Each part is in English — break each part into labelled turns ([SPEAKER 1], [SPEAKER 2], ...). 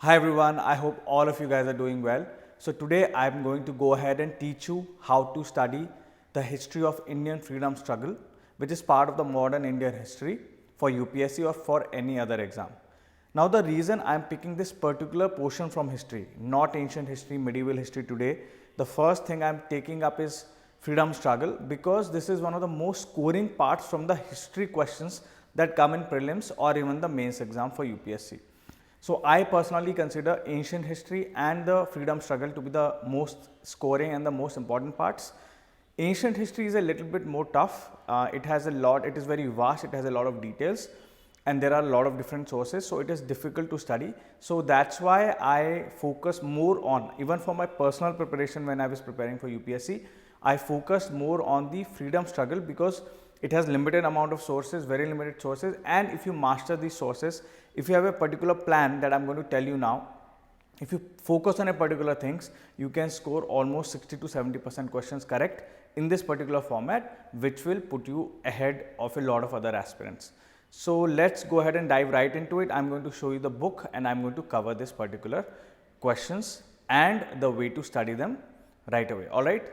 [SPEAKER 1] Hi everyone, I hope all of you guys are doing well. So today I'm going to go ahead and teach you how to study the history of Indian freedom struggle, which is part of the modern Indian history for UPSC or for any other exam. Now the reason I'm picking this particular portion from history, not ancient history, medieval history today, the first thing I'm taking up is freedom struggle, because this is one of the most scoring parts from the history questions that come in prelims or even the mains exam for UPSC. So I personally consider ancient history and the freedom struggle to be the most scoring and the most important parts. Ancient history is a little bit more tough. It is very vast, it has a lot of details, and there are a lot of different sources, so it is difficult to study. So that's why I focus more on, even for my personal preparation when I was preparing for UPSC, I focused more on the freedom struggle because it has limited amount of sources, very limited sources, and if you master these sources, if you have a particular plan that I'm going to tell you now, if you focus on a particular things, you can score almost 60 to 70% questions correct in this particular format, which will put you ahead of a lot of other aspirants. So let's go ahead and dive right into it. I'm going to show you the book and I'm going to cover this particular questions and the way to study them right away. All right.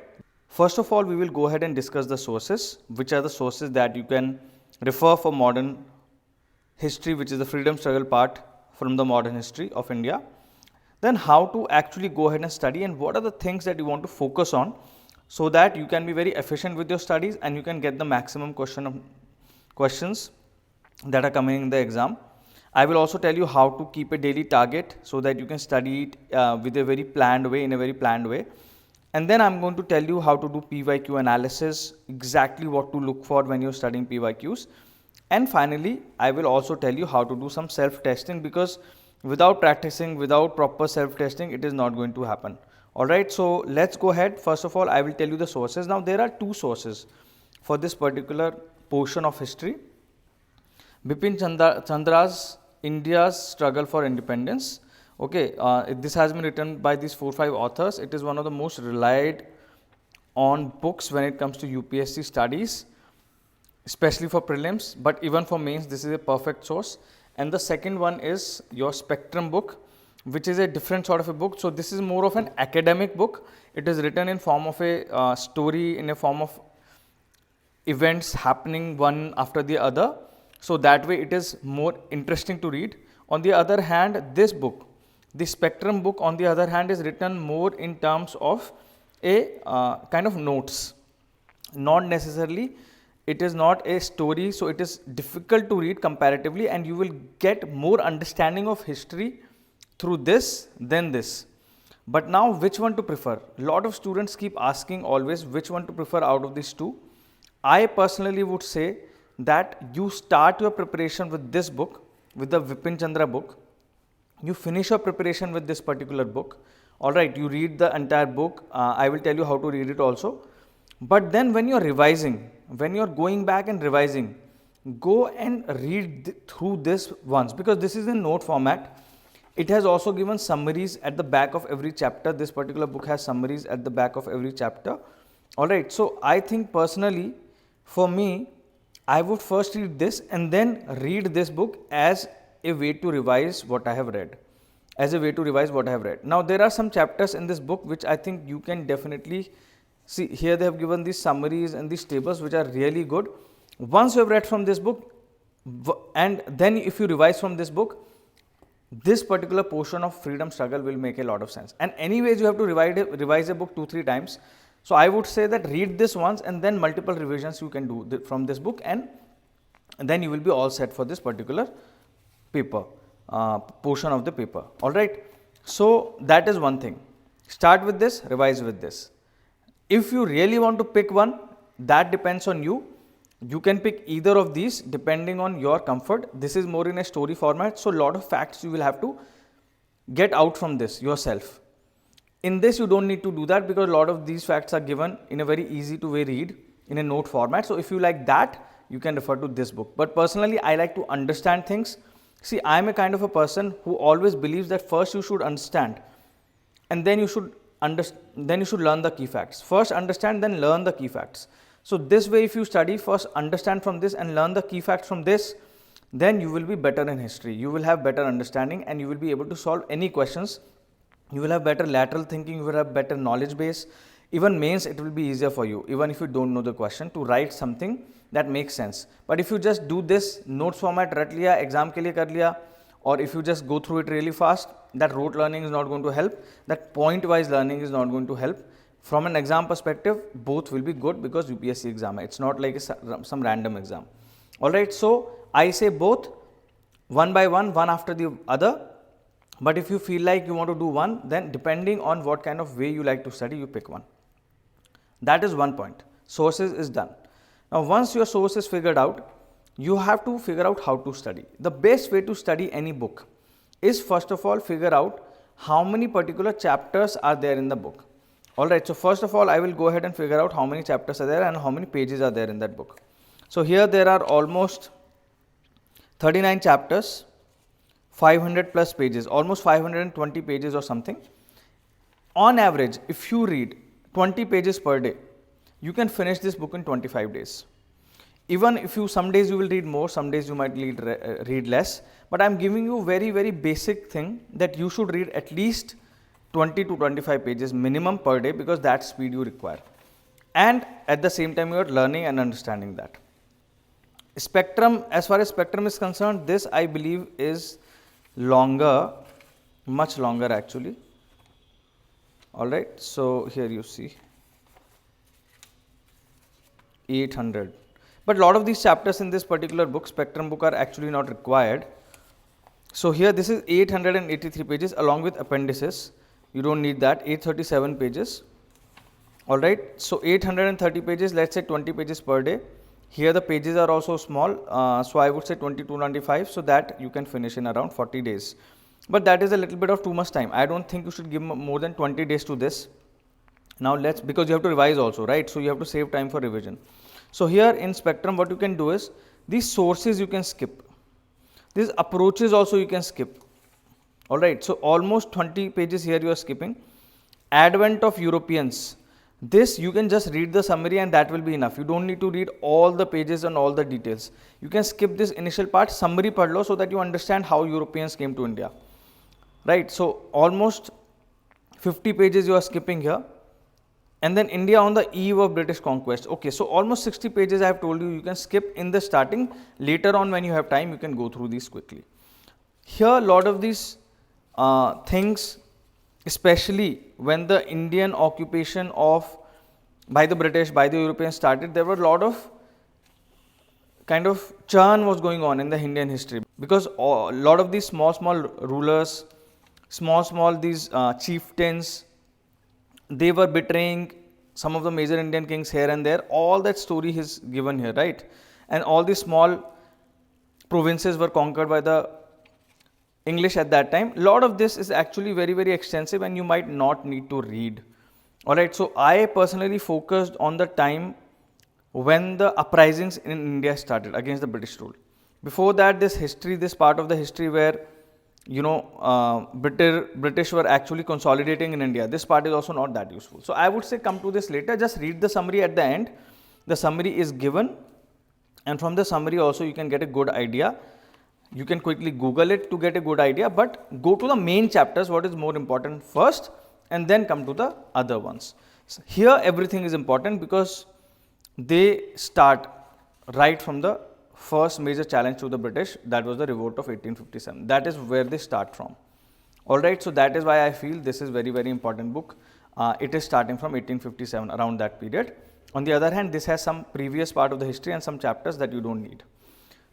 [SPEAKER 1] First of all, we will go ahead and discuss the sources, which are the sources that you can refer for modern history, which is the freedom struggle part from the modern history of India. Then how to actually go ahead and study, and what are the things that you want to focus on so that you can be very efficient with your studies and you can get the maximum questions that are coming in the exam. I will also tell you how to keep a daily target so that you can study it with a very planned way, in a very planned way. And then I'm going to tell you how to do PYQ analysis, exactly what to look for when you're studying PYQs. And finally, I will also tell you how to do some self-testing, because without practicing, without proper self-testing, it is not going to happen. Alright, so let's go ahead. First of all, I will tell you the sources. Now, there are two sources for this particular portion of history. Bipin Chandra's India's Struggle for Independence. Okay, this has been written by these 4-5 authors. It is one of the most relied on books when it comes to UPSC studies, especially for prelims, but even for mains, this is a perfect source. And the second one is your Spectrum book, which is a different sort of a book. So this is more of an academic book. It is written in form of a story, in a form of events happening one after the other. So that way it is more interesting to read. On the other hand, this book, the Spectrum book, on the other hand, is written more in terms of a kind of notes, not necessarily. It is not a story, so it is difficult to read comparatively, and you will get more understanding of history through this than this. But now, which one to prefer? A lot of students keep asking always which one to prefer out of these two. I personally would say that you start your preparation with this book, with the Vipin Chandra book. You finish your preparation with this particular book. Alright, you read the entire book. I will tell you how to read it also. But then when you are revising, when you are going back and revising, go and read through this once, because this is in note format. It has also given summaries at the back of every chapter. This particular book has summaries at the back of every chapter. Alright, so I think personally, for me, I would first read this and then read this book as a way to revise what I have read. Now, there are some chapters in this book which I think you can definitely see. Here they have given these summaries and these tables which are really good. Once you have read from this book, and then if you revise from this book, this particular portion of freedom struggle will make a lot of sense. And anyways, you have to revise a book 2-3 times. So I would say that read this once and then multiple revisions you can do from this book, and then you will be all set for this particular paper, portion of the paper. Alright, so that is one thing. Start with this, revise with this. If you really want to pick one, that depends on you. You can pick either of these depending on your comfort. This is more in a story format, so a lot of facts you will have to get out from this yourself. In this, you don't need to do that, because a lot of these facts are given in a very easy to way read in a note format. So if you like that, you can refer to this book. But personally, I like to understand things. See, I am a kind of a person who always believes that first you should understand, and then you should learn the key facts. First understand, then learn the key facts. So this way, if you study, first understand from this and learn the key facts from this, then you will be better in history. You will have better understanding and you will be able to solve any questions. You will have better lateral thinking, you will have better knowledge base. Even mains, it will be easier for you, even if you don't know the question, to write something that makes sense. But if you just do this notes format, rat liya, exam ke liye kar liya, or if you just go through it really fast, that rote learning is not going to help, that point wise learning is not going to help. From an exam perspective, both will be good because UPSC exam, it's not like some random exam. Alright, so I say both, one by one after the other. But if you feel like you want to do one, then depending on what kind of way you like to study, you pick one. That is one point. Sources is done. Now, once your source is figured out, you have to figure out how to study. The best way to study any book is, first of all, figure out how many particular chapters are there in the book. Alright, so first of all, I will go ahead and figure out how many chapters are there and how many pages are there in that book. So here there are almost 39 chapters, 500 plus pages, almost 520 pages or something. On average, if you read 20 pages per day, you can finish this book in 25 days. Even if you, some days you will read more, some days you might read less, but I am giving you very basic thing that you should read at least 20 to 25 pages minimum per day, because that's speed you require. And at the same time, you are learning and understanding that. Spectrum, as far as spectrum is concerned, this I believe is longer, much longer actually. Alright, so here you see 800. But a lot of these chapters in this particular book, spectrum book, are actually not required. So here this is 883 pages along with appendices. You don't need that. 837 pages. Alright, so 830 pages, let's say 20 pages per day. Here the pages are also small, so I would say 2295, so that you can finish in around 40 days. But that is a little bit of too much time. I don't think you should give more than 20 days to this. Now let's, because you have to revise also, right? So you have to save time for revision. So here in spectrum, what you can do is, these sources you can skip. These approaches also you can skip. Alright, so almost 20 pages here you are skipping. Advent of Europeans. This you can just read the summary and that will be enough. You don't need to read all the pages and all the details. You can skip this initial part, summary padh lo, so that you understand how Europeans came to India. Right, so almost 50 pages you are skipping here. And then India on the eve of British conquest. Okay, so almost 60 pages I have told you, you can skip in the starting. Later on when you have time, you can go through these quickly. Here a lot of these things, especially when the Indian occupation by the British, by the Europeans started, there were a lot of kind of churn was going on in the Indian history, because a lot of these small rulers, these chieftains, they were betraying some of the major Indian kings here and there. All that story is given here, right? And all these small provinces were conquered by the English at that time. A lot of this is actually very extensive and you might not need to read. Alright, so I personally focused on the time when the uprisings in India started against the British rule. Before that, this part of the history where, you know, British were actually consolidating in India, this part is also not that useful. So I would say come to this later, just read the summary at the end. The summary is given, and from the summary also you can get a good idea. You can quickly Google it to get a good idea, but go to the main chapters, what is more important first, and then come to the other ones. So here everything is important because they start right from the first major challenge to the British, that was the revolt of 1857. That is where they start from. Alright, so that is why I feel this is very important book. It is starting from 1857, around that period. On the other hand, this has some previous part of the history and some chapters that you don't need.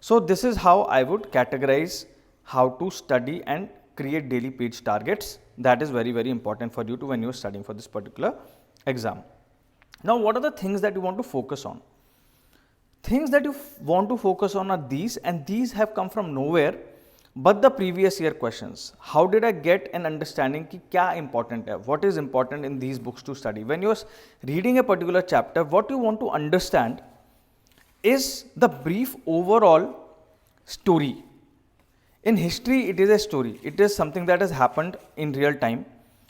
[SPEAKER 1] So this is how I would categorize how to study and create daily page targets. That is very important for you to when you are studying for this particular exam. Now, what are the things that you want to focus on? Things that you want to focus on are these, and these have come from nowhere but the previous year questions. How did I get an understanding ki kya important hai? What is important in these books to study? When you are reading a particular chapter, what you want to understand is the brief overall story. In history, it is a story. It is something that has happened in real time.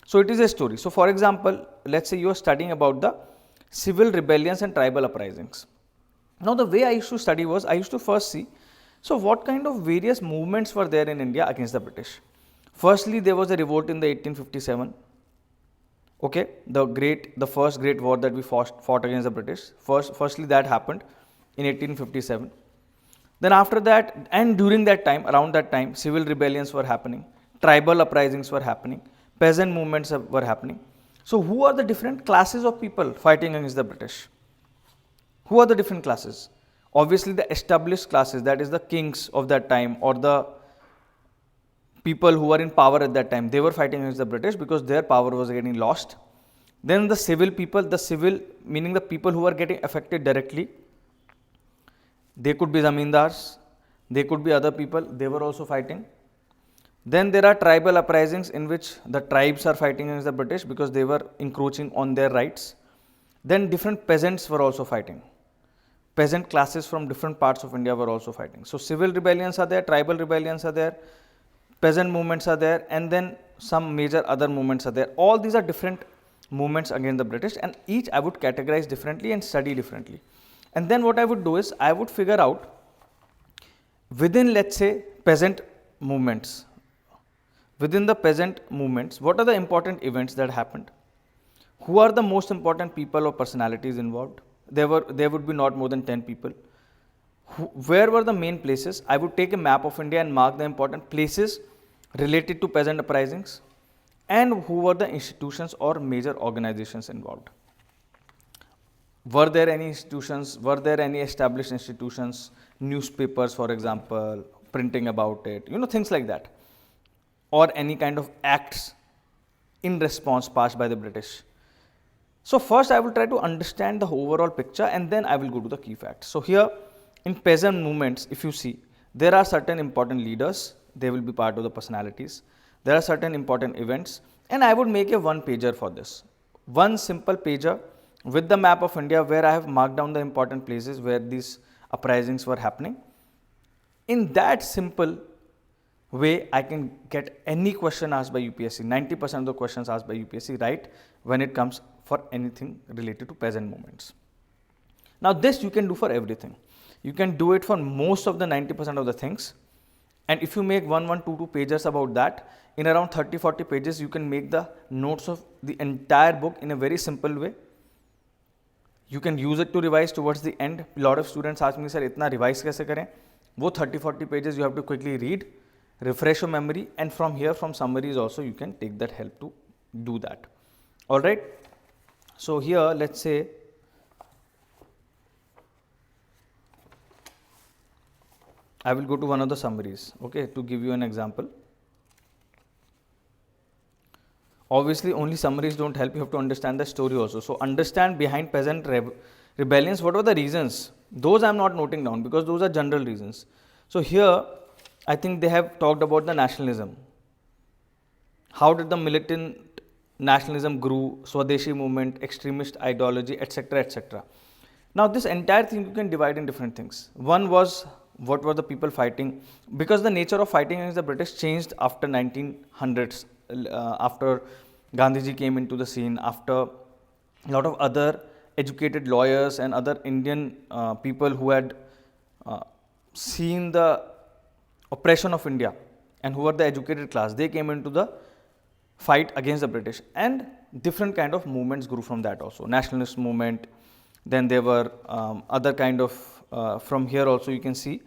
[SPEAKER 1] So it is a story. So for example, let's say you are studying about the civil rebellions and tribal uprisings. Now the way I used to study was, I used to first see So what kind of various movements were there in India against the British? Firstly, there was a revolt in the 1857. Okay, the first great war that we fought against the British. Firstly, that happened in 1857. Then after that, and during that time, around that time, civil rebellions were happening, tribal uprisings were happening, peasant movements were happening. So who are the different classes of people fighting against the British? Who are the different classes? Obviously the established classes, that is the kings of that time or the people who were in power at that time, they were fighting against the British because their power was getting lost. Then the civil people, the civil meaning the people who were getting affected directly, they could be zamindars, they could be other people, they were also fighting. Then there are tribal uprisings in which the tribes are fighting against the British because they were encroaching on their rights. Then different peasants were also fighting. Peasant classes from different parts of India were also fighting. So civil rebellions are there, tribal rebellions are there, peasant movements are there, and then some major other movements are there. All these are different movements against the British, and each I would categorize differently and study differently. And then what I would do is I would figure out within, let's say, peasant movements, within the peasant movements, what are the important events that happened? Who are the most important people or personalities involved? There would be not more than 10 people. Where were the main places? I would take a map of India and mark the important places related to peasant uprisings, and who were the institutions or major organizations involved. Were there any institutions, were there any established institutions, newspapers for example, printing about it, things like that, or any kind of acts in response passed by the British. So first I will try to understand the overall picture and then I will go to the key facts. So here in peasant movements, if you see, there are certain important leaders, they will be part of the personalities, there are certain important events, and I would make a one pager for this. One simple pager with the map of India where I have marked down the important places where these uprisings were happening. In that simple way, I can get any question asked by UPSC. 90% of the questions asked by UPSC right when it comes for anything related to peasant movements. Now this you can do for everything. You can do it for most of the 90% of the things, and if you make 2 pages about that, in around 30-40 pages you can make the notes of the entire book in a very simple way. You can use it to revise towards the end. A lot of students ask me, sir, itna revise kaise kare? Wo 30-40 pages you have to quickly read, refresh your memory, and from here, from summaries also you can take that help to do that. Alright, so here let's say I will go to one of the summaries, okay, to give you an example. Obviously only summaries don't help, you have to understand the story also. So understand behind peasant rebellions, what were the reasons? Those I am not noting down because those are general reasons. So here I think they have talked about the nationalism. How did the militant nationalism grew, Swadeshi movement, extremist ideology, etc., etc. Now this entire thing you can divide in different things. One was what were the people fighting, because the nature of fighting against the British changed after 1900s, after Gandhiji came into the scene, after a lot of other educated lawyers and other Indian people who had seen the oppression of India and who were the educated class, they came into the fight against the British, and different kind of movements grew from that also. Nationalist movement, then there were other kind of, from here also you can see,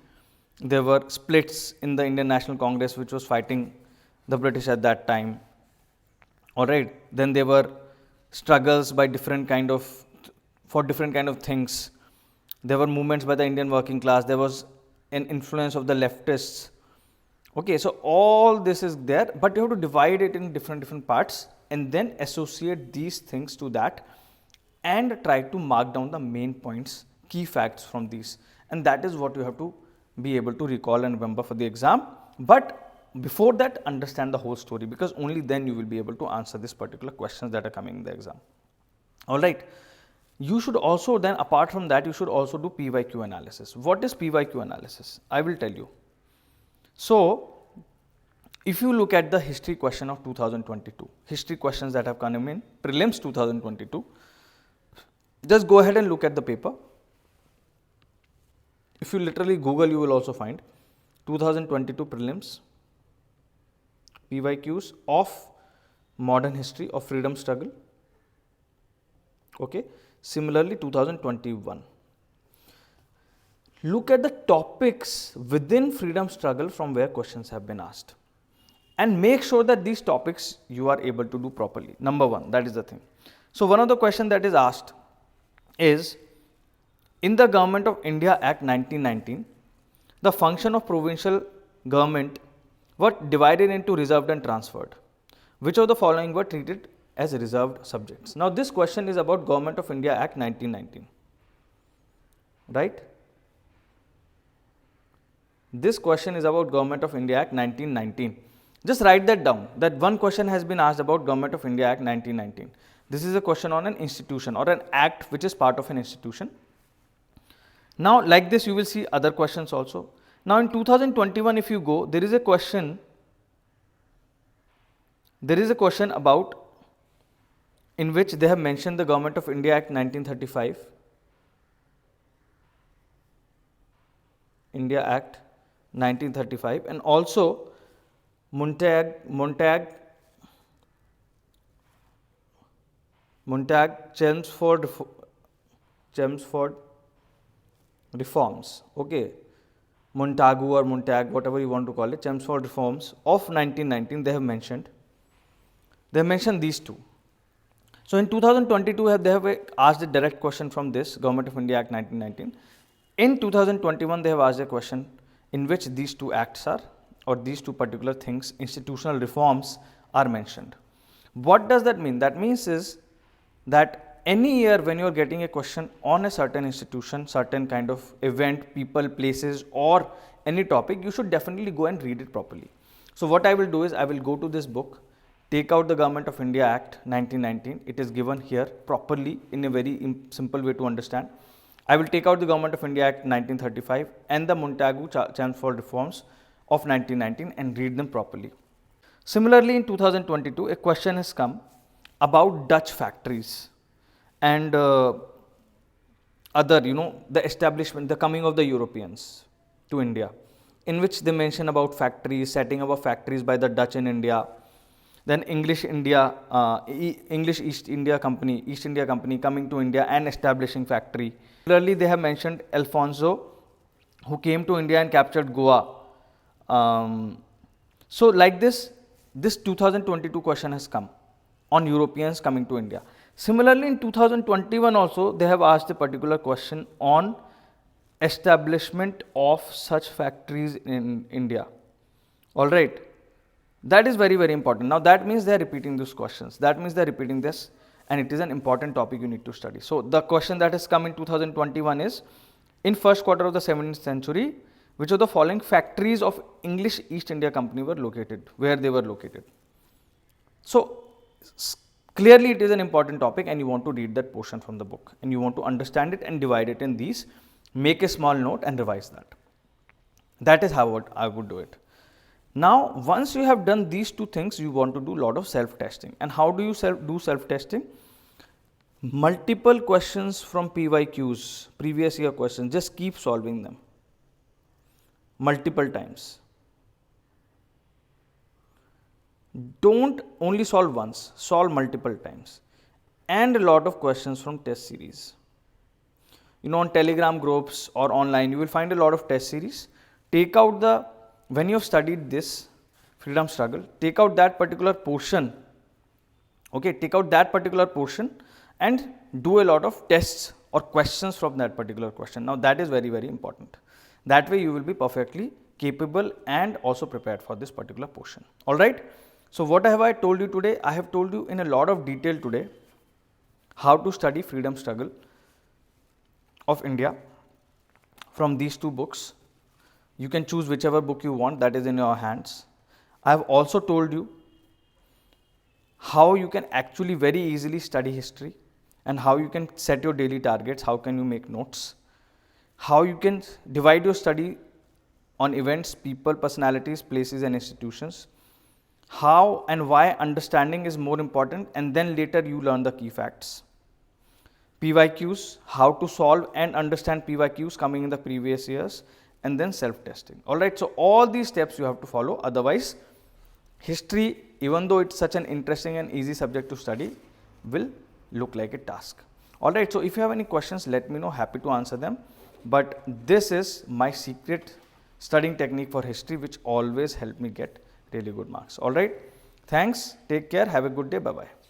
[SPEAKER 1] there were splits in the Indian National Congress which was fighting the British at that time. Alright, then there were struggles by different kind of, for different kind of things. There were movements by the Indian working class, there was an influence of the leftists. Okay, so all this is there, but you have to divide it in different parts and then associate these things to that and try to mark down the main points, key facts from these, and that is what you have to be able to recall and remember for the exam. But before that, understand the whole story, because only then you will be able to answer these particular questions that are coming in the exam. Alright, you should also then, apart from that, you should also do PYQ analysis. What is PYQ analysis? I will tell you. So, if you look at the history question of 2022, history questions that have come in prelims 2022, just go ahead and look at the paper. If you literally Google, you will also find 2022 prelims, PYQs of modern history of freedom struggle. Okay. Similarly, 2021. Look at the topics within freedom struggle from where questions have been asked, and make sure that these topics you are able to do properly. Number one, that is the thing. So one of the questions that is asked is, in the Government of India Act 1919, the function of provincial government were divided into reserved and transferred. Which of the following were treated as reserved subjects? Now this question is about Government of India Act 1919, right? This question is about Government of India Act 1919. Just write that down, that one question has been asked about Government of India Act 1919. This is a question on an institution or an act which is part of an institution. Now like this you will see other questions also. Now in 2021 if you go, there is a question about, in which they have mentioned the Government of India Act 1935, India Act 1935, and also Chelmsford reforms, okay, Montagu or Montag, whatever you want to call it, Chelmsford reforms of 1919 they have mentioned. They have mentioned these two. So in 2022 they have asked a direct question from this Government of India Act 1919. In 2021 they have asked a question in which these two acts are, or these two particular things, institutional reforms, are mentioned. What does that mean? That means is that any year when you are getting a question on a certain institution, certain kind of event, people, places, or any topic, you should definitely go and read it properly. So what I will do is I will go to this book, take out the Government of India Act 1919. It is given here properly in a very simple way to understand. I will take out the Government of India Act 1935 and the Montagu-Chelmsford reforms of 1919 and read them properly. Similarly, in 2022, a question has come about Dutch factories and other, the establishment, the coming of the Europeans to India, in which they mention about factories, setting up of factories by the Dutch in India. Then English East India Company coming to India and establishing factory. Similarly, they have mentioned Alfonso, who came to India and captured Goa. So like this 2022 question has come on Europeans coming to India. Similarly, in 2021 also they have asked a particular question on establishment of such factories in India. All right. That is very, very important. Now that means they are repeating these questions. That means they are repeating this, and it is an important topic you need to study. So the question that has come in 2021 is, in first quarter of the 17th century, which of the following factories of English East India Company were located, where they were located. So clearly it is an important topic, and you want to read that portion from the book, and you want to understand it and divide it in these, make a small note and revise that. That is how I would do it. Now, once you have done these two things, you want to do a lot of self-testing. And how do you do self-testing? Multiple questions from PYQs, previous year questions, just keep solving them multiple times. Don't only solve once, solve multiple times. And a lot of questions from test series. On Telegram groups or online, you will find a lot of test series. Take out when you have studied this freedom struggle, take out that particular portion, okay, take out that particular portion and do a lot of tests or questions from that particular question. Now that is very, very important. That way you will be perfectly capable and also prepared for this particular portion. All right. So what have I told you today? I have told you in a lot of detail today how to study freedom struggle of India from these two books. You can choose whichever book you want, that is in your hands. I have also told you how you can actually very easily study history and how you can set your daily targets, how can you make notes, how you can divide your study on events, people, personalities, places and institutions, how and why understanding is more important, and then later you learn the key facts. PYQs, how to solve and understand PYQs coming in the previous years, and then self-testing. Alright, so all these steps you have to follow, otherwise history, even though it's such an interesting and easy subject to study, will look like a task. Alright, so if you have any questions, let me know, happy to answer them. But this is my secret studying technique for history which always helped me get really good marks. Alright, thanks, take care, have a good day, bye bye.